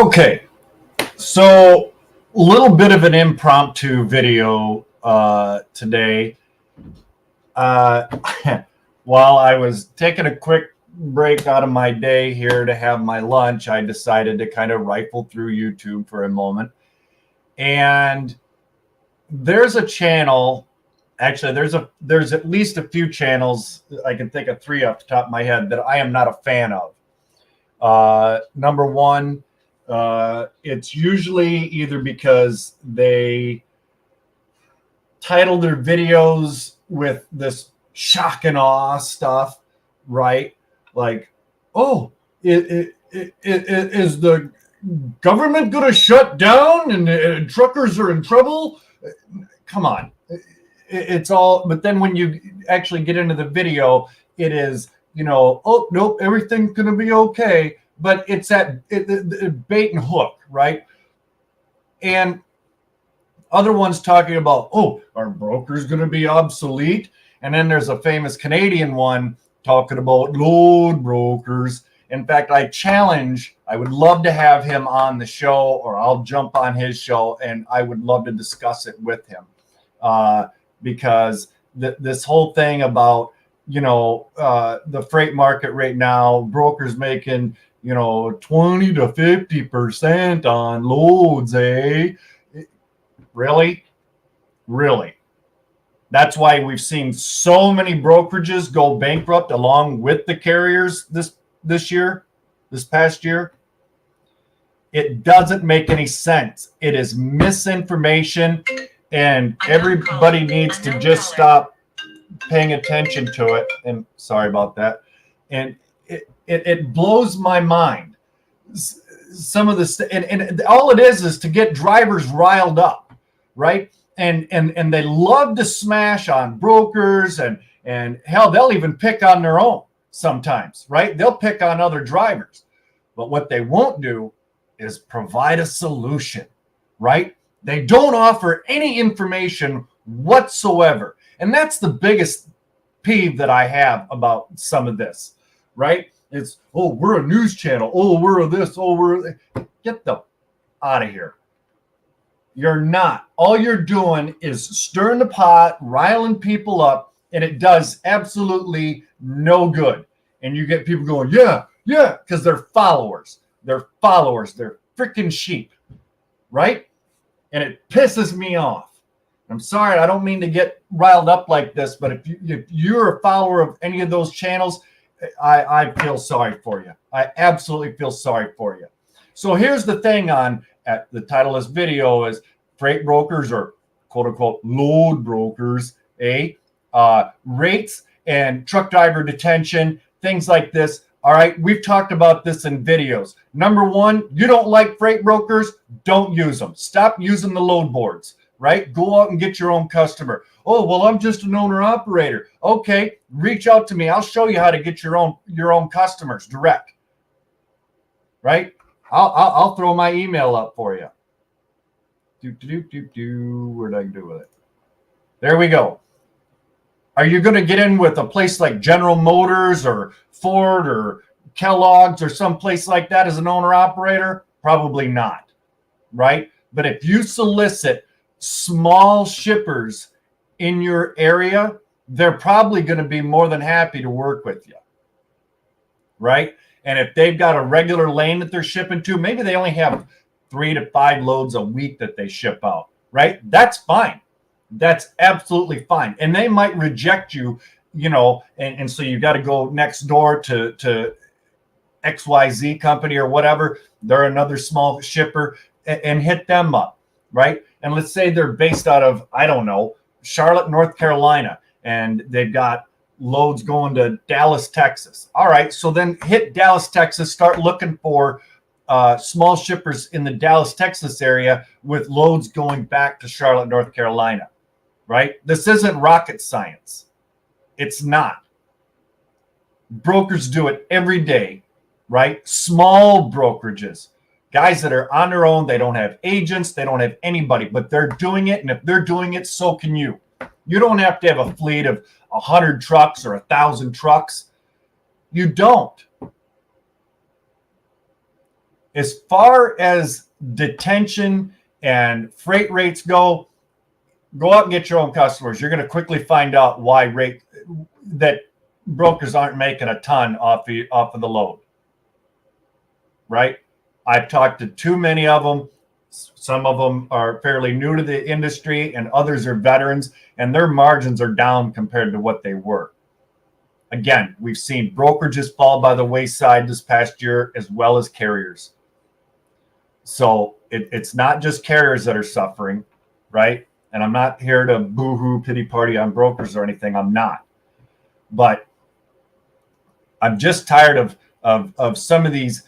Okay, so a little bit of an impromptu video today. Uh, while I was taking a quick break out of my day here to have my lunch, I decided to kind of rifle through YouTube for a moment. And there's a channel, actually there's at least a few channels, I can think of three off the top of my head, that I am not a fan of. Number one, it's usually either because they title their videos with this shock and awe stuff, right? Like, oh, is the government going to shut down and truckers are in trouble? Come on. It's all, but then when you actually get into the video, it is, oh, nope, everything's going to be okay. But it's that bait and hook, right? And other ones talking about, oh, are brokers going to be obsolete? And then there's a famous Canadian one talking about load brokers. In fact, I would love to have him on the show, or I'll jump on his show and I would love to discuss it with him. Because this whole thing about, the freight market right now, brokers making, 20 to 50% on loads, eh? Really? That's why we've seen so many brokerages go bankrupt along with the carriers this past year. It doesn't make any sense. It is misinformation, and everybody needs to just stop paying attention to it. And sorry about that. And it blows my mind. Some of this, and all it is to get drivers riled up, right? And they love to smash on brokers, and hell, they'll even pick on their own sometimes, right? They'll pick on other drivers. But what they won't do is provide a solution, right? They don't offer any information whatsoever. And that's the biggest peeve that I have about some of this, right? It's, oh, we're a news channel. Oh, we're this. Oh, we're... Get the out of here. You're not. All you're doing is stirring the pot, riling people up, and it does absolutely no good. And you get people going, yeah, because they're followers. They're freaking sheep, right? And it pisses me off. I'm sorry, I don't mean to get riled up like this, but if you're a follower of any of those channels, I feel sorry for you. I absolutely feel sorry for you. So here's the thing at the title of this video is freight brokers, or quote unquote load brokers, rates and truck driver detention, things like this. All right, we've talked about this in videos. Number one, you don't like freight brokers, don't use them. Stop using the load boards, right? Go out and get your own customer. Oh, well, I'm just an owner operator. Okay, reach out to me. I'll show you how to get your own customers direct, right? I'll throw my email up for you. Where'd I do with it? There we go. Are you going to get in with a place like General Motors or Ford or Kellogg's or some place like that as an owner operator? Probably not, right? But if you solicit small shippers in your area, they're probably going to be more than happy to work with you, right? And if they've got a regular lane that they're shipping to, maybe they only have 3 to 5 loads a week that they ship out, right? That's fine. That's absolutely fine. And they might reject you, and so you got to go next door to XYZ company or whatever. They're another small shipper, and hit them up, right? And let's say they're based out of, I don't know, Charlotte, North Carolina, and they've got loads going to Dallas, Texas. All right, so then hit Dallas, Texas, start looking for small shippers in the Dallas, Texas area with loads going back to Charlotte, North Carolina, right? This isn't rocket science. It's not. Brokers do it every day, right? Small brokerages, guys that are on their own. They don't have agents. They don't have anybody, but they're doing it. And if they're doing it, so can you. You don't have to have a fleet of 100 trucks or 1,000 trucks. You don't. As far as detention and freight rates go out and get your own customers. You're going to quickly find out why that brokers aren't making a ton off of the load. Right? I've talked to too many of them. Some of them are fairly new to the industry, and others are veterans, and their margins are down compared to what they were. Again, we've seen brokerages fall by the wayside this past year, as well as carriers. So it's not just carriers that are suffering, right? And I'm not here to boo-hoo pity party on brokers or anything. I'm not. But I'm just tired of some of these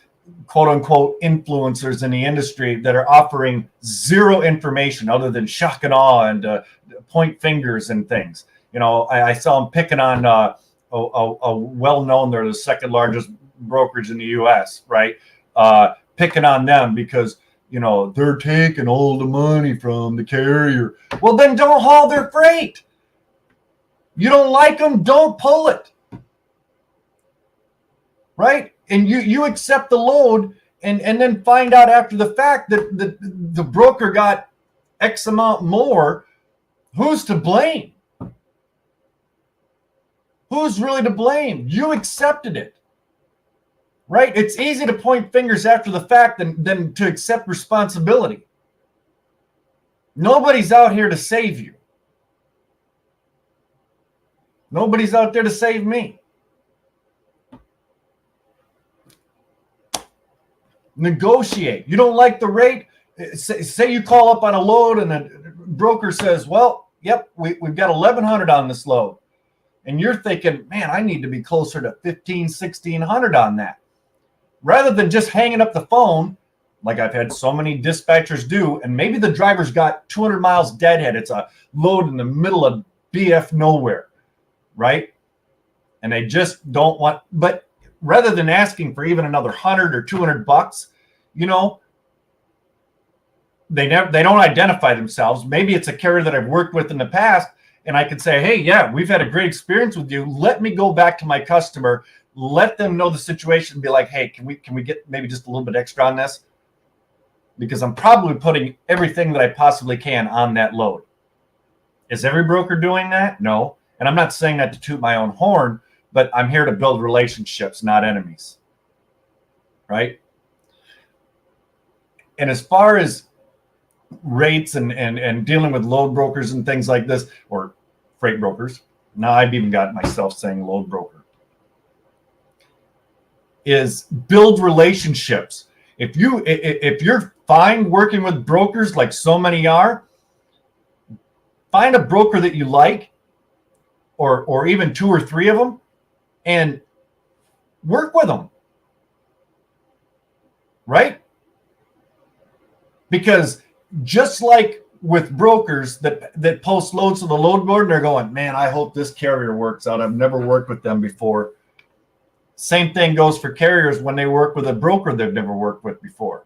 quote unquote influencers in the industry that are offering zero information other than shock and awe and point fingers and things. You know, I saw them picking on a well-known, they're the second largest brokerage in the U.S., right? Picking on them because, you know, they're taking all the money from the carrier. Well, then don't haul their freight. You don't like them, don't pull it. Right? And you accept the load and then find out after the fact that the broker got X amount more. Who's to blame? Who's really to blame? You accepted it. Right? It's easy to point fingers after the fact than to accept responsibility. Nobody's out here to save you. Nobody's out there to save me. Negotiate. You don't like the rate? Say you call up on a load and the broker says, well, yep, we've got 1,100 on this load. And you're thinking, man, I need to be closer to 1,500, 1,600 on that. Rather than just hanging up the phone, like I've had so many dispatchers do, and maybe the driver's got 200 miles deadhead. It's a load in the middle of BF nowhere, right? And they just don't want, but rather than asking for even another 100 or 200 bucks, you know, they don't identify themselves. Maybe it's a carrier that I've worked with in the past, and I could say, hey, yeah, we've had a great experience with you. Let me go back to my customer, let them know the situation, and be like, hey, can we get maybe just a little bit extra on this? Because I'm probably putting everything that I possibly can on that load. Is every broker doing that? No. And I'm not saying that to toot my own horn, but I'm here to build relationships, not enemies. Right? And as far as rates and dealing with load brokers and things like this, or freight brokers, now I've even got myself saying load broker, is build relationships. If you're fine working with brokers like so many are, find a broker that you like, or even 2 or 3 of them, and work with them. Right? Because just like with brokers that post loads to the load board and they're going, man, I hope this carrier works out. I've never worked with them before. Same thing goes for carriers when they work with a broker they've never worked with before.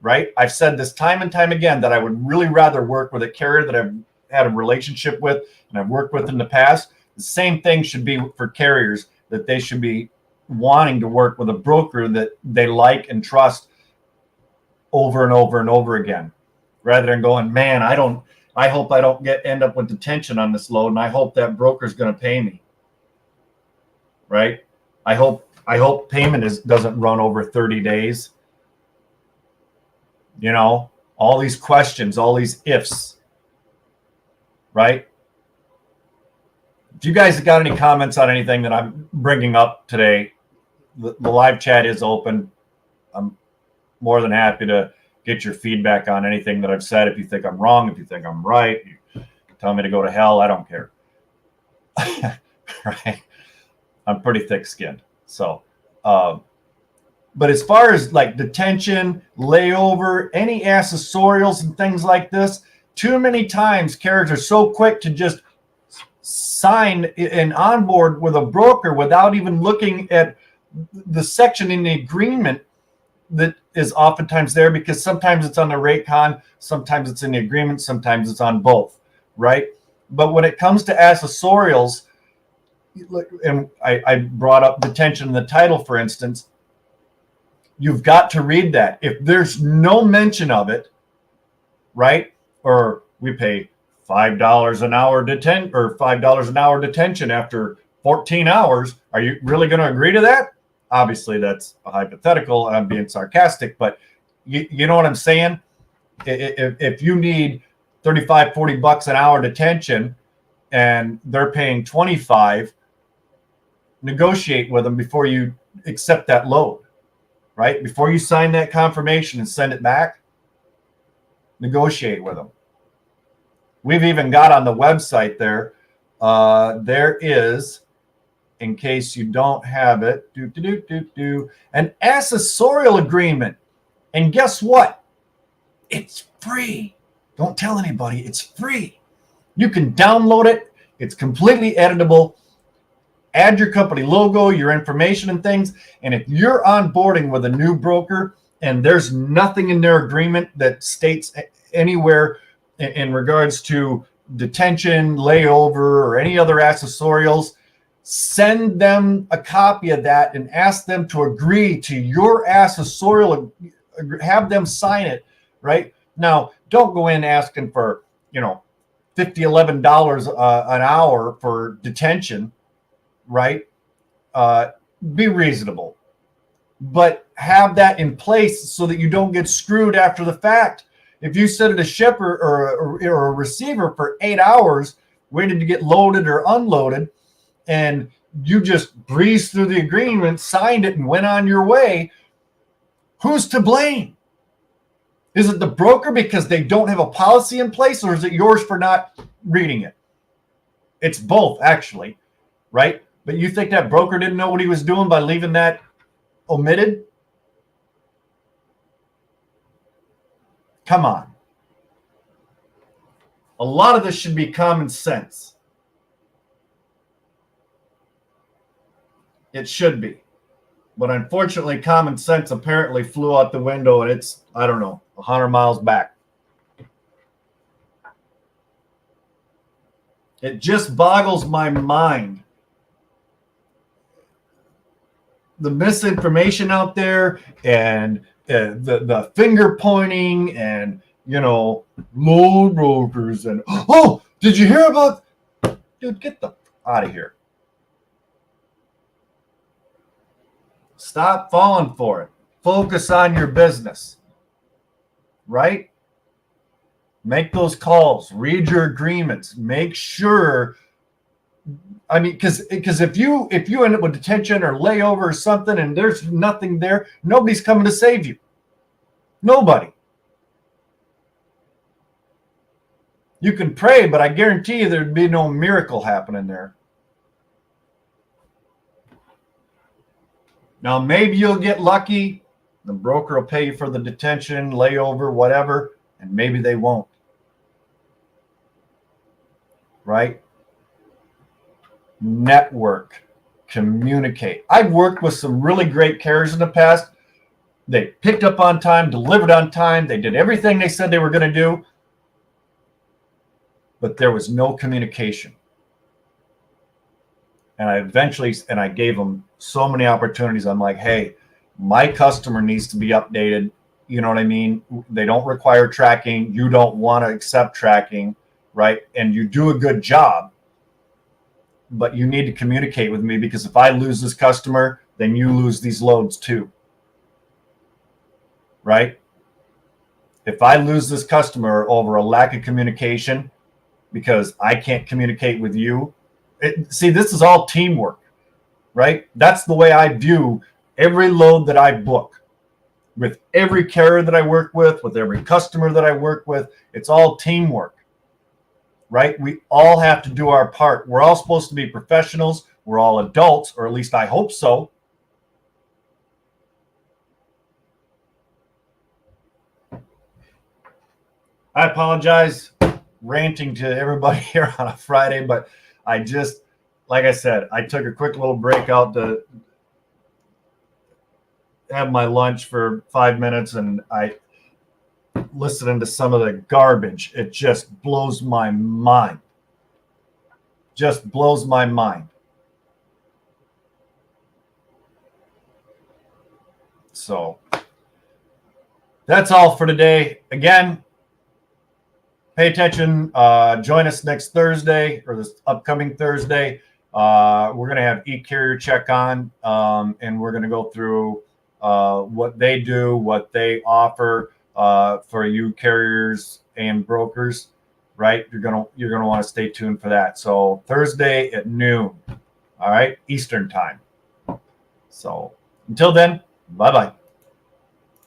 Right? I've said this time and time again that I would really rather work with a carrier that I've had a relationship with and I've worked with in the past. The same thing should be for carriers, that they should be wanting to work with a broker that they like and trust over and over and over again, rather than going, man, I hope I don't end up with detention on this load, and I hope that broker's going to pay me. Right? I hope payment doesn't run over 30 days. You know, all these questions, all these ifs. Right? If you guys have got any comments on anything that I'm bringing up today, the live chat is open. I'm more than happy to get your feedback on anything that I've said. If you think I'm wrong, if you think I'm right, you tell me to go to hell, I don't care. Right? I'm pretty thick-skinned. So, but as far as like detention, layover, any accessorials and things like this, too many times carriers are so quick to just sign an onboard with a broker without even looking at the section in the agreement that is oftentimes there, because sometimes it's on the rate con, sometimes it's in the agreement, sometimes it's on both, right? But when it comes to accessorials, and I brought up detention in the title, for instance, You've got to read that. If there's no mention of it, right? Or we pay $5 an hour $5 an hour detention after 14 hours. Are you really going to agree to that? Obviously, that's a hypothetical. I'm being sarcastic, but you know what I'm saying? If you need 35, 40 bucks an hour detention and they're paying 25, negotiate with them before you accept that load, right? Before you sign that confirmation and send it back, negotiate with them. We've even got on the website there, there is, in case you don't have it, an accessorial agreement. And guess what? It's free. Don't tell anybody. It's free. You can download it. It's completely editable. Add your company logo, your information and things. And if you're onboarding with a new broker and there's nothing in their agreement that states anywhere in regards to detention, layover, or any other accessorials, send them a copy of that and ask them to agree to your accessorial, have them sign it, right? Now, don't go in asking for, $50, $11 an hour for detention, right? Be reasonable, but have that in place so that you don't get screwed after the fact. If you sit at a shipper or a receiver for 8 hours waiting to get loaded or unloaded, and you just breezed through the agreement, signed it, and went on your way, who's to blame? Is it the broker because they don't have a policy in place, or is it yours for not reading it? It's both, actually, right? But you think that broker didn't know what he was doing by leaving that omitted? Come on. A lot of this should be common sense. It should be. But unfortunately, common sense apparently flew out the window, and it's, 100 miles back. It just boggles my mind. The misinformation out there and the finger pointing and, load brokers and, oh, did you hear about, dude, get the out of here. Stop falling for it. Focus on your business, right? Make those calls, read your agreements, make sure. Because if you end up with detention or layover or something and there's nothing there, nobody's coming to save you. Nobody. You can pray, but I guarantee you there'd be no miracle happening there. Now, maybe you'll get lucky. The broker will pay you for the detention, layover, whatever, and maybe they won't. Right? Network, communicate. I've worked with some really great carriers in the past. They picked up on time, delivered on time. They did everything they said they were going to do, but there was no communication. And I gave them so many opportunities. I'm like, hey, my customer needs to be updated. You know what I mean? They don't require tracking. You don't want to accept tracking, right? And you do a good job, but you need to communicate with me, because if I lose this customer, then you lose these loads too, right? If I lose this customer over a lack of communication because I can't communicate with you, see, this is all teamwork, right? That's the way I view every load that I book. With every carrier that I work with every customer that I work with, it's all teamwork, right? We all have to do our part. We're all supposed to be professionals. We're all adults, or at least I hope so. I apologize ranting to everybody here on a Friday, but I just, like I said, I took a quick little break out to have my lunch for 5 minutes, and I listening to some of the garbage. It just blows my mind. Just blows my mind. So that's all for today. Again, pay attention. Join us next Thursday or this upcoming Thursday. We're going to have eCarrier check on, and we're going to go through what they do, what they offer for you carriers and brokers. Right? You're gonna want to stay tuned for that. So Thursday at noon. All right, Eastern time. So until then, bye-bye.